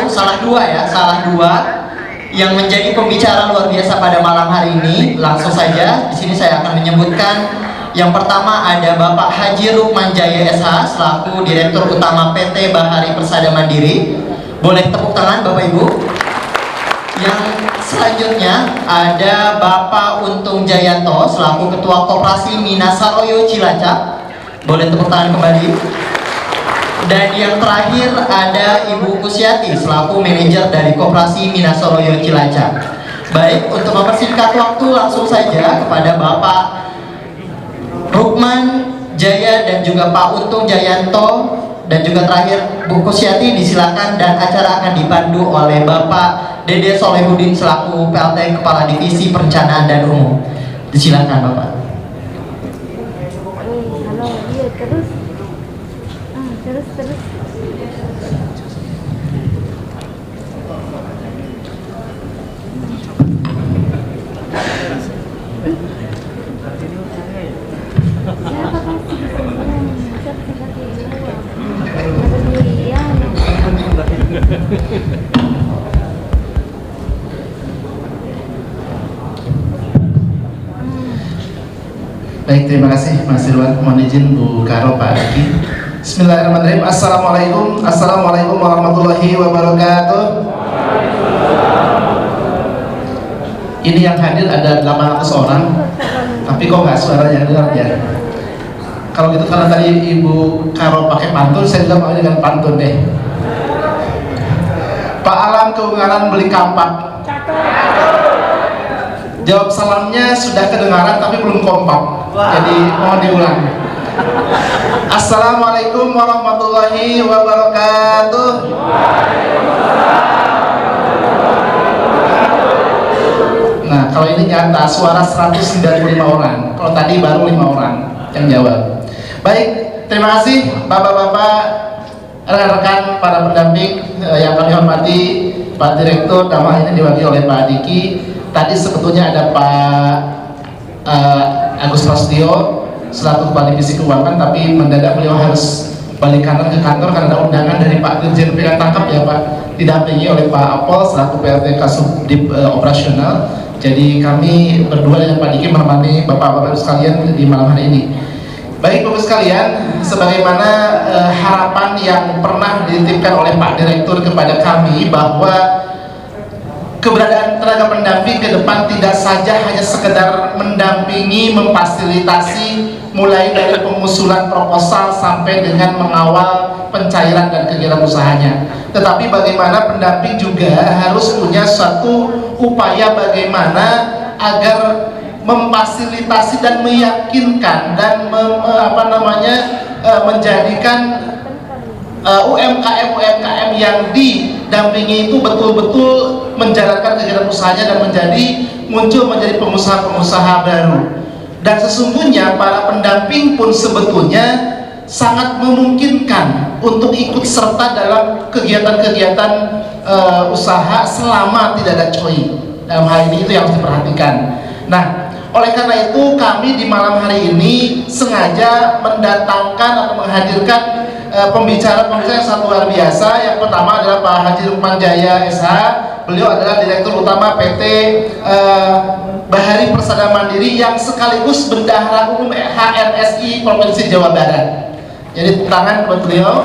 salah dua yang menjadi pembicara luar biasa pada malam hari ini. Langsung saja di sini saya akan menyebutkan. Yang pertama ada Bapak Haji Rukman Jaya SH selaku Direktur Utama PT Bahari Persada Mandiri. Boleh tepuk tangan Bapak Ibu. Yang selanjutnya ada Bapak Untung Jayanto selaku Ketua Koperasi Minasaroyo Cilacap. Boleh tepuk tangan kembali. Dan yang terakhir ada Ibu Kusyati selaku manajer dari Koperasi Minasaroyo Cilacap. Baik, untuk mempersingkat waktu langsung saja kepada Bapak Rukman Jaya dan juga Pak Untung Jayanto dan juga terakhir Bu Kusyati disilakan, dan acara akan dipandu oleh Bapak Dede Solehudin selaku PLT Kepala Divisi Perencanaan dan Umum. Disilakan Bapak. Halo, iya terus. Terus. Baik, terima kasih Mas Irwan. Mohon izin Bu Karo, Pak Diki. Bismillahirrahmanirrahim. Assalamualaikum warahmatullahi wabarakatuh. Ini yang hadir ada 800 orang, tapi kok nggak suaranya dengar ya? Kalau gitu karena tadi Ibu Karo pakai pantun, saya juga mau dengan pantun deh. Pak Alam keungaran beli kampak. Jawab salamnya sudah kedengaran tapi belum kompak. Jadi mohon diulang. Assalamualaikum warahmatullahi wabarakatuh. Nah, kalau ini nyata suara 195 orang. Kalau tadi baru 5 orang yang jawab. Baik, terima kasih Bapak-bapak, rekan-rekan para pendamping yang kami hormati, Pak Direktur, dalam ini diwakili oleh Pak Diki. Tadi sebetulnya ada Pak Agus Prasetyo selaku Kepala Divisi Keuangan, tapi mendadak beliau harus balik kanan ke kantor karena ada undangan dari Pak Dirjen Pilihan Tangkap ya Pak, didampingi oleh Pak Apol selaku PLT Kasubdit Operasional. Jadi kami berdua dengan Pak Diki menemani Bapak-bapak sekalian di malam hari ini. Baik Bapak sekalian, sebagaimana harapan yang pernah dititipkan oleh Pak Direktur kepada kami bahwa keberadaan tenaga pendamping ke depan tidak saja hanya sekedar mendampingi, memfasilitasi mulai dari pengusulan proposal sampai dengan mengawal pencairan dan kegiatan usahanya, tetapi bagaimana pendamping juga harus punya suatu upaya bagaimana agar memfasilitasi dan meyakinkan dan menjadikan UMKM yang didampingi itu betul-betul menjalankan kegiatan usahanya dan muncul menjadi pengusaha-pengusaha baru. Dan sesungguhnya para pendamping pun sebetulnya sangat memungkinkan untuk ikut serta dalam kegiatan-kegiatan usaha selama tidak ada COI. Dalam hal ini itu yang harus diperhatikan. Nah, oleh karena itu kami di malam hari ini sengaja mendatangkan atau menghadirkan pembicara-pembicara yang sangat luar biasa. Yang pertama adalah Pak Haji Rukman Jaya SH. Beliau adalah Direktur Utama PT Bahari Persada Mandiri yang sekaligus Bendahara Umum HMSI Provinsi Jawa Barat. Jadi tepuk tangan buat beliau.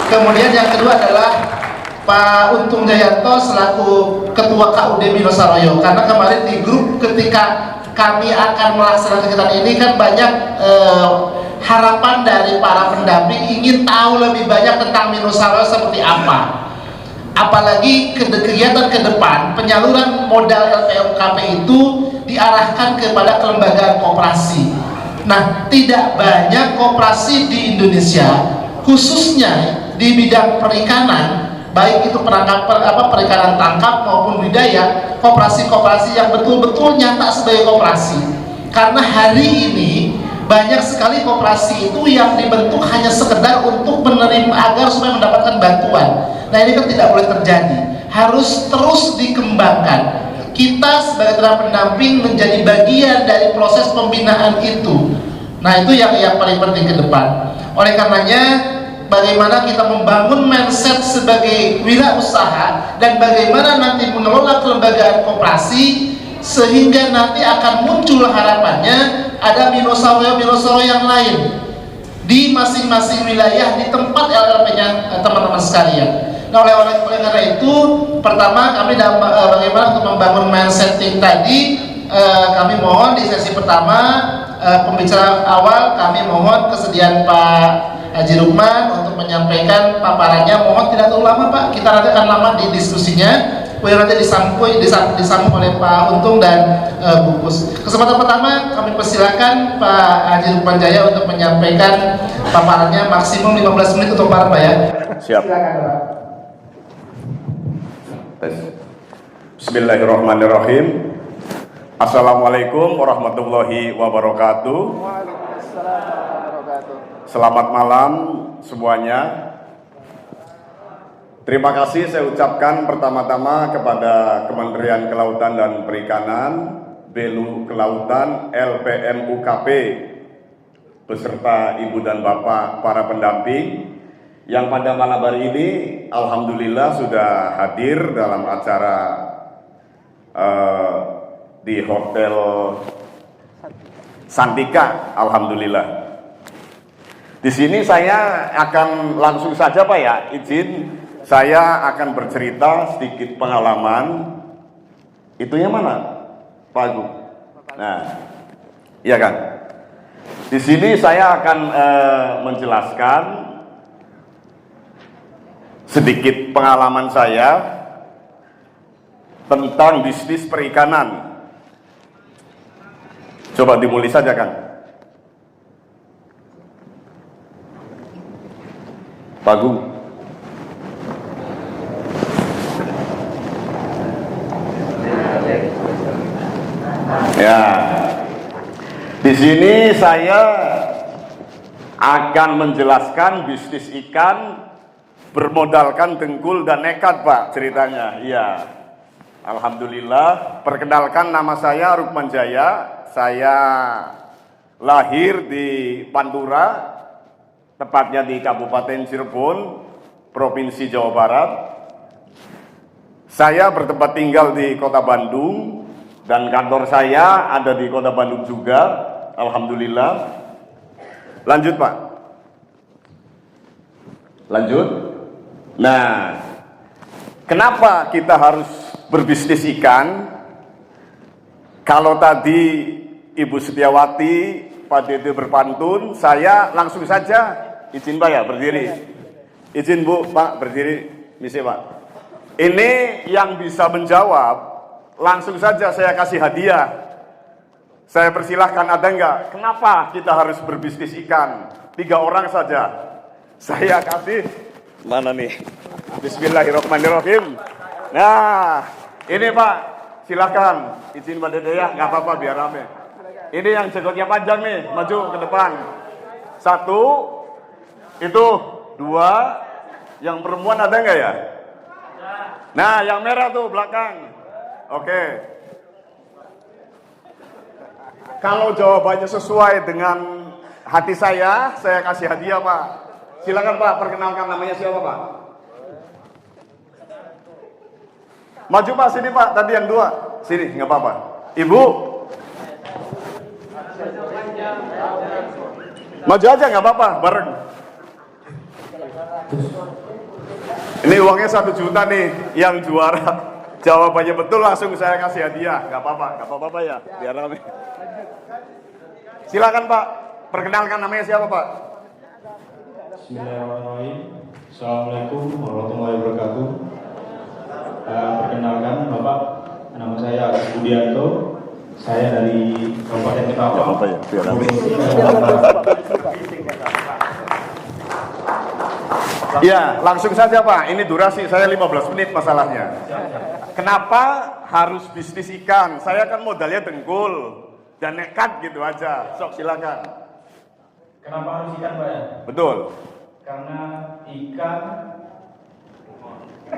Kemudian yang kedua adalah Pak Untung Jayanto selaku Ketua KUD Minasaroyo. Karena kemarin di grup ketika kami akan melaksanakan kegiatan ini kan banyak harapan dari para pendamping ingin tahu lebih banyak tentang Minasaroyo seperti apa. Apalagi kegiatan ke depan penyaluran modal LPUKP itu diarahkan kepada kelembagaan koperasi. Nah, tidak banyak koperasi di Indonesia khususnya di bidang perikanan, baik itu perikanan tangkap maupun budidaya, koperasi-koperasi yang betul-betul nyata sebagai koperasi. Karena hari ini banyak sekali koperasi itu yang dibentuk hanya sekedar untuk menerima agar supaya mendapatkan bantuan. Nah, ini kan tidak boleh terjadi, harus terus dikembangkan. Kita sebagai tenaga pendamping menjadi bagian dari proses pembinaan itu. Nah, itu yang paling penting ke depan. Oleh karenanya bagaimana kita membangun mindset sebagai wirausaha dan bagaimana nanti mengelola kelembagaan koperasi sehingga nanti akan muncul harapannya ada dinosaurus yang lain di masing-masing wilayah di tempat LLP-nya teman-teman sekalian. Nah, oleh karena itu, pertama kami bagaimana untuk membangun mindsetting tadi, kami mohon di sesi pertama pembicaraan awal kami mohon kesediaan Pak Haji Rukman untuk menyampaikan paparannya. Mohon tidak terlalu lama Pak, kita nanti akan lama di diskusinya. Kemudian nanti disambung oleh Pak Untung dan Bu Kus. Kesempatan pertama kami persilakan Pak Haji Rukman Jaya untuk menyampaikan paparannya, maksimum 15 menit untuk paparan Pak ya. Siap. Silakan Pak. Bismillahirrahmanirrahim. Assalamualaikum warahmatullahi wabarakatuh. Selamat malam semuanya. Terima kasih saya ucapkan pertama-tama kepada Kementerian Kelautan dan Perikanan, Belu Kelautan, LPM UKP, beserta Ibu dan Bapak para pendamping yang pada malam hari ini alhamdulillah sudah hadir dalam acara di Hotel Santika, alhamdulillah. Di sini saya akan langsung saja Pak ya, izin saya akan bercerita sedikit pengalaman. Itunya mana, Pak Agung? Nah, iya kan? Di sini saya akan menjelaskan sedikit pengalaman saya tentang bisnis perikanan. Coba dimulai saja kan, Pak Agung. Ya, di sini saya akan menjelaskan bisnis ikan bermodalkan dengkul dan nekat Pak ceritanya. Iya, alhamdulillah. Perkenalkan, nama saya Rukman Jaya. Saya lahir di Pantura, tepatnya di Kabupaten Cirebon, Provinsi Jawa Barat. Saya bertempat tinggal di Kota Bandung dan kantor saya ada di Kota Bandung juga, alhamdulillah. Lanjut Pak. Lanjut. Nah, kenapa kita harus berbisnis ikan? Kalau tadi Ibu Setiawati, Pak Dede berpantun, saya langsung saja izin Pak ya berdiri. Izin Bu, Pak berdiri, misi Pak. Ini yang bisa menjawab, langsung saja saya kasih hadiah. Saya persilahkan, ada enggak? Kenapa kita harus berbisnis ikan? 3 orang saja. Saya kasih, mana nih? Bismillahirrahmanirrahim. Nah, ini Pak, silahkan. Izin Pak Dede ya, nggak apa-apa biar rame. Ini yang jenggotnya panjang nih, maju ke depan. 1, itu 2, yang perempuan ada enggak ya? Nah, yang merah tuh belakang. Oke. Kalau jawabannya sesuai dengan hati saya kasih hadiah Pak. Silakan Pak, perkenalkan namanya siapa Pak? Maju Pak, sini Pak, tadi yang 2. Sini, nggak apa-apa. Ibu. Maju aja nggak apa-apa, bareng. Ini uangnya 1 juta nih, yang juara. Jawabannya betul langsung saya kasih hadiah. Nggak apa-apa Pak ya, biar rame. Silakan Pak, perkenalkan namanya siapa Pak? Bismillahirrahmanirrahim. Assalamualaikum warahmatullahi wabarakatuh. Perkenalkan Bapak, nama saya Agus Budianto. Saya dari Kabupaten Ketapang. Apa ya, biar rame. Ya, langsung saja Pak. Ini durasi saya 15 menit masalahnya. Kenapa harus bisnis ikan? Saya kan modalnya dengkul dan nekat gitu aja. Sok silakan. Kenapa harus ikan Pak ya? Betul. Karena ikan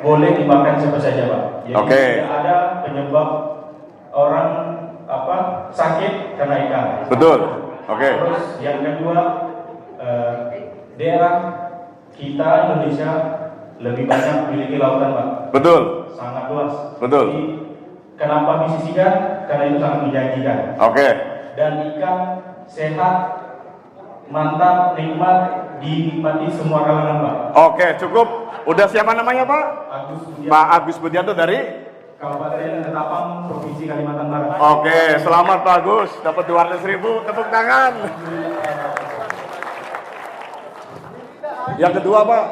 boleh dimakan siapa saja Pak. Jadi Oke. tidak ada penyebab orang sakit karena ikan. Betul. Oke. Terus yang kedua, daerah kita Indonesia lebih banyak memiliki lautan, Pak. Betul. Sangat luas. Betul. Jadi, kenapa bisnis ikan? Karena itu sangat menjanjikan. Oke. Dan ikan sehat, mantap, nikmat, dinikmati semua kalangan, Pak. Oke, cukup. Udah siapa namanya, Pak? Pak Agus Budianto dari Kabupaten Ketapang, Provinsi Kalimantan Barat. Oke, selamat Pak Agus, dapat 200.000, tepuk tangan. Yang kedua, Pak.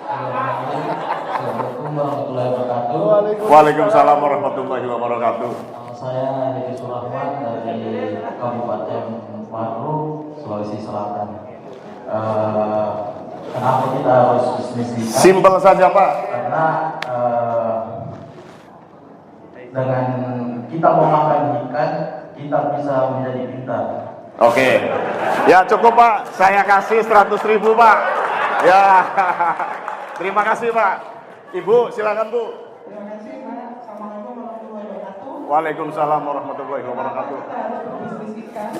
Assalamualaikum warahmatullahi wabarakatuh. Waalaikumsalam warahmatullahi wabarakatuh. Saya Hedi Surahman dari Kabupaten Manado, Sulawesi Selatan. Kenapa kita harus bisnis ikan? Simpel saja, Pak. Karena dengan kita memakan ikan, kita bisa menjadi pintar. Oke. Ya cukup, Pak. Saya kasih 100.000, Pak. Ya. Terima kasih, Pak. Ibu, silakan, Bu. Terima kasih, Pak. Assalamualaikum warahmatullahi wabarakatuh. Waalaikumsalam warahmatullahi wabarakatuh. Kita harus berbisnis ikan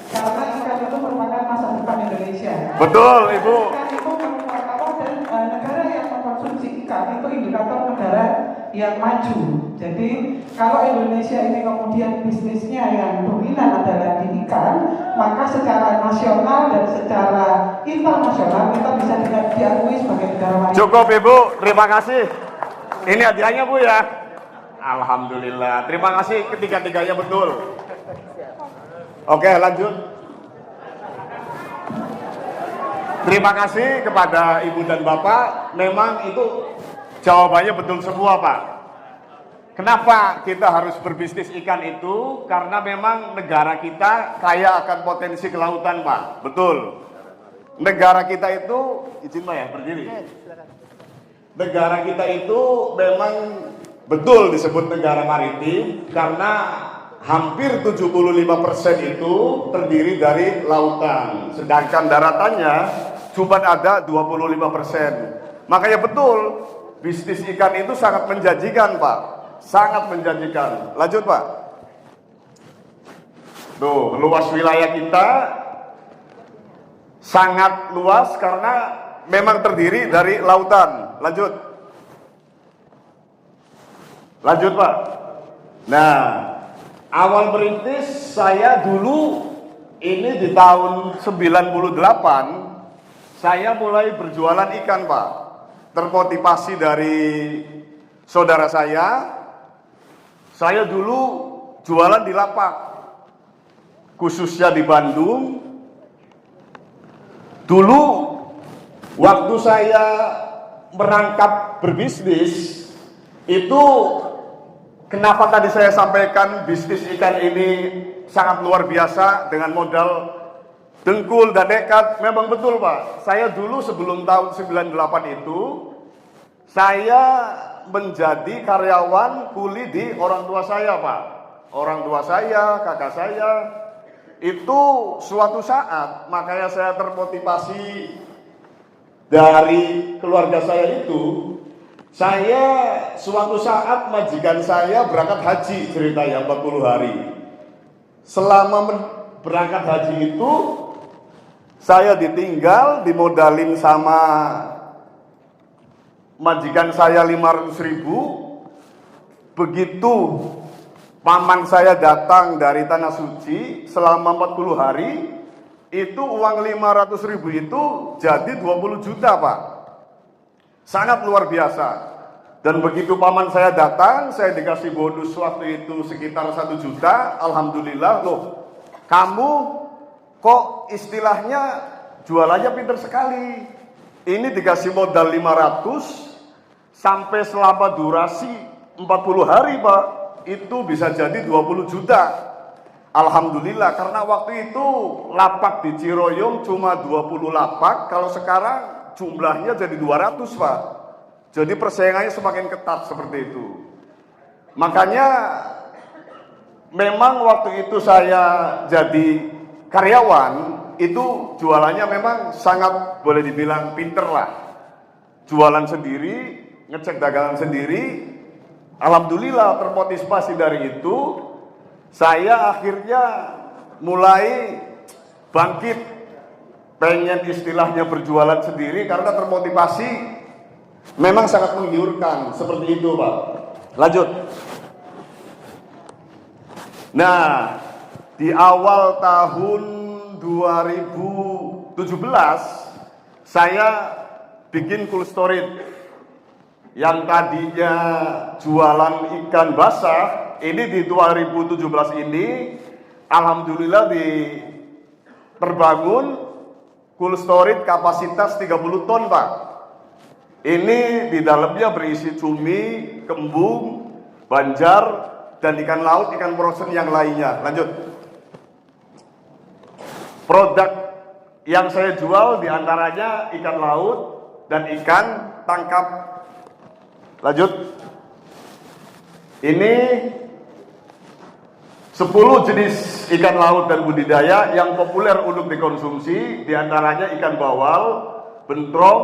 karena ikan itu merupakan masa depan Indonesia. Betul, Ibu. Ikan itu merupakan dan negara yang mengkonsumsi ikan itu indikator negara yang maju. Jadi kalau Indonesia ini kemudian bisnisnya yang dominan adalah di ikan, maka secara nasional dan secara internasional kita bisa diakui sebagai negara maju. Cukup, Ibu. Terima kasih. Ini hadiahnya, Bu, ya. Alhamdulillah. Terima kasih ketiga-tiganya betul. Oke, lanjut. Terima kasih kepada Ibu dan Bapak. Memang itu jawabannya betul semua, Pak. Kenapa kita harus berbisnis ikan itu? Karena memang negara kita kaya akan potensi kelautan, Pak. Betul. Negara kita itu, izin Pak ya, berdiri. Negara kita itu memang betul disebut negara maritim karena hampir 75% itu terdiri dari lautan. Sedangkan daratannya cuma ada 25%. Makanya betul, bisnis ikan itu sangat menjanjikan, Pak. Sangat menjanjikan. Lanjut, Pak. Tuh, luas wilayah kita sangat luas karena memang terdiri dari lautan. Lanjut. Lanjut, Pak. Nah, awal merintis saya dulu ini di tahun 98 saya mulai berjualan ikan, Pak. Termotivasi dari saudara saya dulu jualan di lapak, khususnya di Bandung. Dulu waktu saya merangkap berbisnis, itu kenapa tadi saya sampaikan bisnis ikan ini sangat luar biasa dengan modal dengkul dan nekat. Memang betul, Pak. Saya dulu sebelum tahun 98 itu, saya menjadi karyawan kuli di orang tua saya, Pak. Orang tua saya, kakak saya, itu suatu saat, makanya saya termotivasi dari keluarga saya itu. Saya suatu saat majikan saya berangkat haji, ceritanya 40 hari. Selama berangkat haji itu, saya ditinggal, dimodalin sama majikan saya 500.000. Begitu paman saya datang dari Tanah Suci selama 40 hari, itu uang 500.000 itu jadi 20 juta, Pak. Sangat luar biasa. Dan begitu paman saya datang, saya dikasih bonus waktu itu sekitar 1 juta. Alhamdulillah, loh, kamu kok istilahnya jualannya pinter sekali. Ini dikasih modal 500 sampai selama durasi 40 hari, Pak. Itu bisa jadi 20 juta. Alhamdulillah, karena waktu itu lapak di Ciroyom cuma 20 lapak. Kalau sekarang jumlahnya jadi 200, Pak. Jadi persaingannya semakin ketat seperti itu. Makanya memang waktu itu saya jadi karyawan, itu jualannya memang sangat boleh dibilang pinter lah. Jualan sendiri, ngecek dagangan sendiri. Alhamdulillah termotivasi dari itu, saya akhirnya mulai bangkit pengen istilahnya berjualan sendiri karena termotivasi, memang sangat menggiurkan seperti itu Pak. Lanjut. Nah, di awal tahun 2017 saya bikin cold storage yang tadinya jualan ikan basah. Ini di 2017 ini alhamdulillah terbangun cold storage kapasitas 30 ton Pak. Ini di dalamnya berisi cumi, kembung, banjar, dan ikan laut, ikan frozen yang lainnya. Lanjut. Produk yang saya jual diantaranya ikan laut dan ikan tangkap. Lanjut. Ini 10 jenis ikan laut dan budidaya yang populer untuk dikonsumsi, diantaranya ikan bawal, bentrong,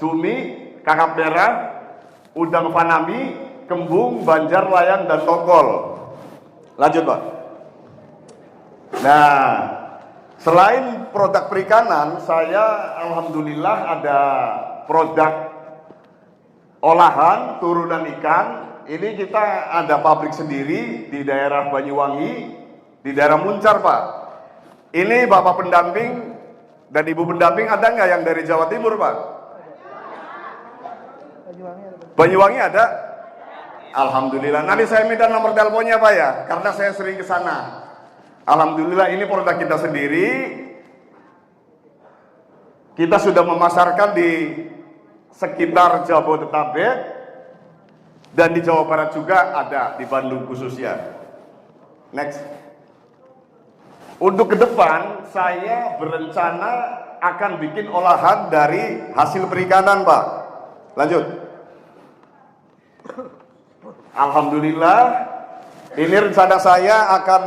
cumi, kakap merah, udang fanami, kembung, banjar, layang, dan tongkol. Lanjut Pak. Nah, selain produk perikanan, saya alhamdulillah ada produk olahan turunan ikan. Ini kita ada pabrik sendiri di daerah Banyuwangi, di daerah Muncar Pak. Ini Bapak pendamping dan Ibu pendamping ada nggak yang dari Jawa Timur Pak? Banyuwangi ada? Alhamdulillah. Nanti saya minta nomor teleponnya Pak ya, karena saya sering ke sana. Alhamdulillah ini produk kita sendiri. Kita sudah memasarkan di sekitar Jabodetabek dan di Jawa Barat juga ada, di Bandung khususnya. Next. Untuk ke depan saya berencana akan bikin olahan dari hasil perikanan Pak. Lanjut. Alhamdulillah, ini rencana saya akan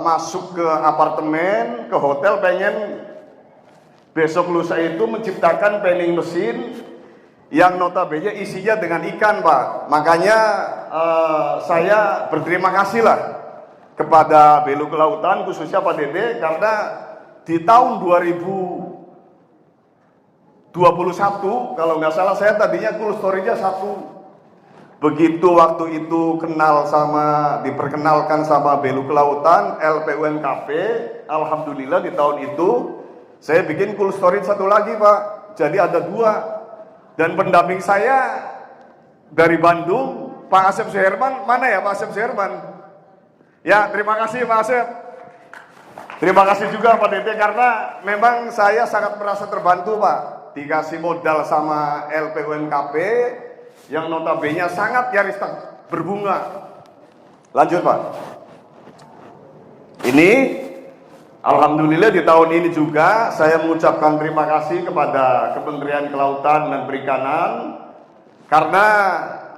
masuk ke apartemen, ke hotel, pengen besok lusa itu menciptakan vending mesin yang notabene isinya dengan ikan Pak. Makanya saya berterima kasih lah kepada Belu Kelautan, khususnya Pak Dede, karena di tahun 2021 kalau nggak salah saya tadinya cold storage-nya 1. Begitu waktu itu diperkenalkan sama Belu Kelautan, LPUMKP, alhamdulillah di tahun itu saya bikin cold storage 1 lagi Pak. Jadi ada 2. Dan pendamping saya dari Bandung, Pak Asep Suherman. Mana ya Pak Asep Suherman? Ya, terima kasih Pak Asep. Terima kasih juga Pak Dede, karena memang saya sangat merasa terbantu Pak. Dikasih modal sama LPUMKP yang notabene sangat nyaris berbunga. Lanjut Pak. Ini alhamdulillah di tahun ini juga saya mengucapkan terima kasih kepada Kementerian Kelautan dan Perikanan, karena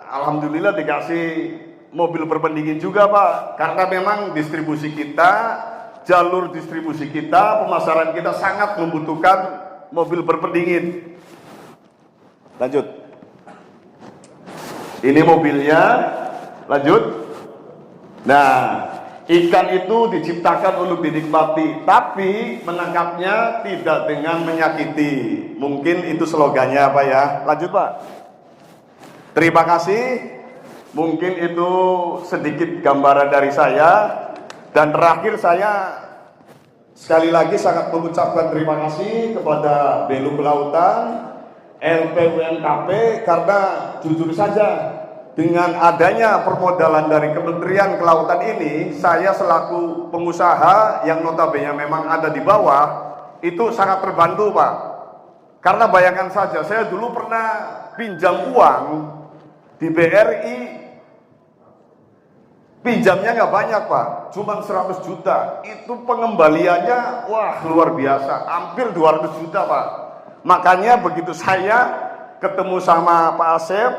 alhamdulillah dikasih mobil berpendingin juga Pak. Karena memang distribusi kita, jalur distribusi kita, pemasaran kita sangat membutuhkan mobil berpendingin. Lanjut. Ini mobilnya. Lanjut. Nah, ikan itu diciptakan untuk dinikmati, tapi menangkapnya tidak dengan menyakiti. Mungkin itu slogannya Pak ya. Lanjut Pak. Terima kasih. Mungkin itu sedikit gambaran dari saya. Dan terakhir saya sekali lagi sangat mengucapkan terima kasih kepada Belu Kelautan, LPUMKP, karena jujur saja dengan adanya permodalan dari Kementerian Kelautan ini, saya selaku pengusaha yang notabene memang ada di bawah, itu sangat terbantu Pak. Karena bayangkan saja, saya dulu pernah pinjam uang di BRI, pinjamnya nggak banyak Pak, cuma 100 juta. Itu pengembaliannya, wah luar biasa, hampir 200 juta Pak. Makanya begitu saya ketemu sama Pak Asep,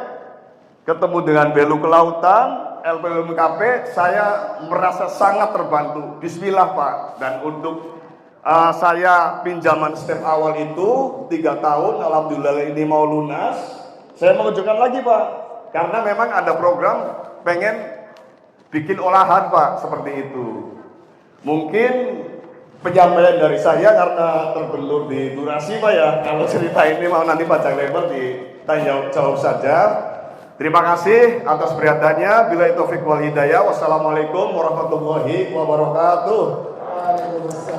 ketemu dengan Belu Kelautan, LPUMKP, saya merasa sangat terbantu. Bismillah Pak. Dan untuk saya pinjaman step awal itu 3 tahun, alhamdulillah ini mau lunas. Saya mengajukan lagi Pak, karena memang ada program pengen bikin olahan Pak, seperti itu. Mungkin penyampaian dari saya karena terbelur di durasi Pak ya. Kalau cerita ini mau nanti panjang lebar ditanya jawab saja. Terima kasih atas perhatiannya. Billahi taufiq wal hidayah. Wassalamualaikum warahmatullahi wabarakatuh. Waalaikumsalam.